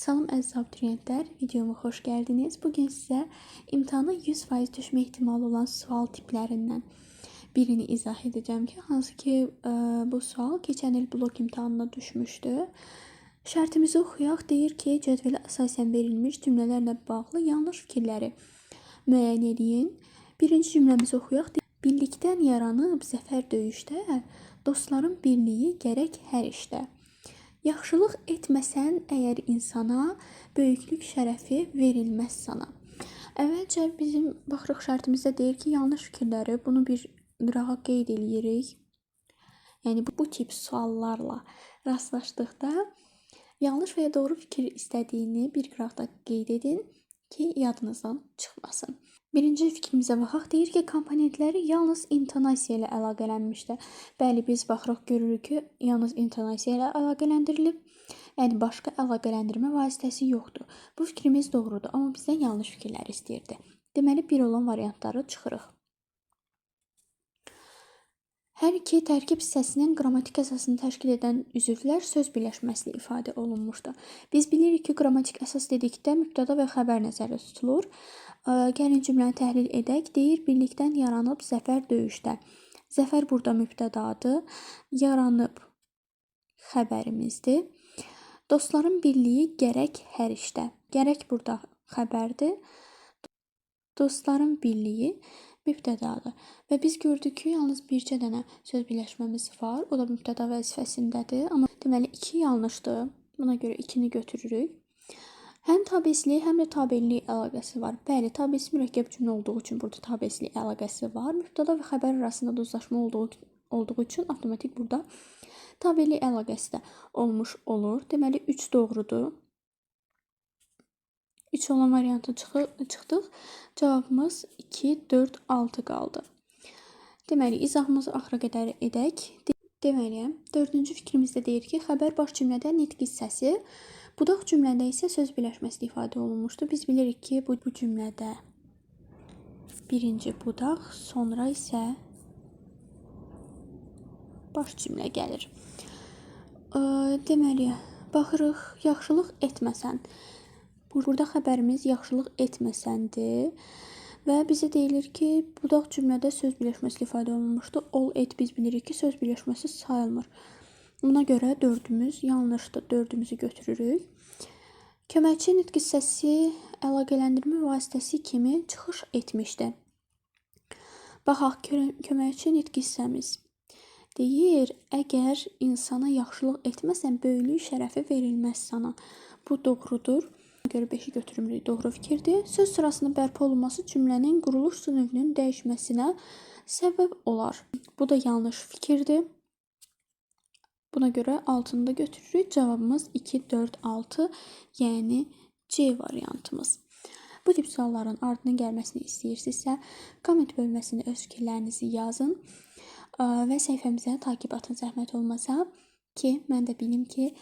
Salam əziz abituriyentlər, videoma xoş gəldiniz. Bugün sizə imtahana 100% düşmə ehtimalı olan sual tiplərindən birini izah edəcəm ki, hansı ki bu sual keçən il blok imtahanına düşmüşdü. Şərtimizi oxuyaq. Deyir ki, cədvələ əsasən verilmiş cümlələrlə bağlı yanlış fikirləri müəyyən edin. Birinci cümləmizi oxuyaq. Birlikdən yaranıb zəfər döyüşdə, dostların birliyi gərək hər işdə. Yaxşılıq etməsən əgər insana, böyüklük şərəfi verilməz sana. Əvvəlcə bizim baxırıq şərtimizdə deyir ki, yanlış fikirləri bunu bir qırağa qeyd edirik. Yəni bu tip suallarla rastlaşdıqda yanlış və ya doğru fikir istədiyini bir qıraqda qeyd edin ki, yadınızdan çıxmasın. Birinci fikrimizə baxaq. Deyir ki, komponentləri yalnız intonasiya ilə əlaqələnmişdir. Bəli, biz baxırıq, görürük ki, yalnız intonasiya ilə əlaqələndirilib. Yəni, başqa əlaqələndirmə vasitəsi yoxdur. Bu fikrimiz doğrudur, amma bizdən yanlış fikirlər istəyirdi. Deməli, bir olan variantları çıxırıq. Hər iki tərkib hissəsinin qrammatik əsasını təşkil edən üzvlər söz birləşməsi ifadə olunmuşdur. Biz bilirik ki, qrammatik əsas dedikdə mübtəda və xəbər nəzərdə tutulur. Gəlin cümləni təhlil edək. Deyir, birlikdən yaranıb zəfər döyüşdə. Zəfər burada mübtədadır. Yaranıb xəbərimizdir. Dostların birliyi gərək hər işdə. Gərək burada xəbərdir. Dostların birliyi mübtədadır. Və biz gördük ki, yalnız bircə dənə söz birləşməmiz var. O da mübtəda vəzifəsindədir. Amma deməli 2 yanlışdır. Buna görə 2-ni götürürük. Həm tabeslik, həm də tabellik əlaqəsi var. Bəli, tabesi mürəkkəb cümlə olduğu üçün burada tabeslik əlaqəsi var. Mübtəda və xəbər arasında duzlaşma olduğu üçün avtomatik burada tabellik əlaqəsi də olmuş olur. Deməli 3 doğrudur. 3 olan variantı çıxdıq. Cavabımız 2, 4, 6 qaldı. Deməli, izahımızı axıra qədər edək. Deməli, 4-cü fikrimizdə deyir ki, xəbər baş cümlədə nitq hissəsi, budaq cümlədə isə söz birləşməsi ifadə olunmuşdur. Biz bilirik ki, bu cümlədə birinci budaq, sonra isə baş cümlə gəlir. Deməli, baxırıq, yaxşılıq etməsən. Burada xəbərimiz yaxşılıq etməsəndir və bizə deyilir ki, budaq cümlədə söz birləşməsi ifadə olunmuşdur. Ol, et biz bilirik ki, söz birləşməsi sayılmır. Buna görə 4-ümüz yanlışdır. 4-ümüzü götürürük. Köməkçi nitq hissəsi əlaqələndirmə vasitəsi kimi çıxış etmişdir. Baxaq, köməkçi nitq hissəmiz deyir, əgər insana yaxşılıq etməsən, böyüklük şərəfi verilməz sana. Bu doğrudur. Buna görə 5-i götürmürük. Doğru fikirdir. Söz sırasının bərpa olunması cümlənin quruluş növünün dəyişməsinə səbəb olar. Bu da yanlış fikirdir. Buna görə 6-nı da götürürük. Cavabımız 2, 4, 6, yəni C variantımız. Bu tip sualların ardından gəlməsini istəyirsinizsə, komment bölməsində öz fikirlərinizi yazın və səhifəmizə takib atın zəhmət olmasa ki, mən də bilim ki,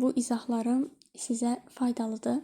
bu izahlarım sizə faydalıdır.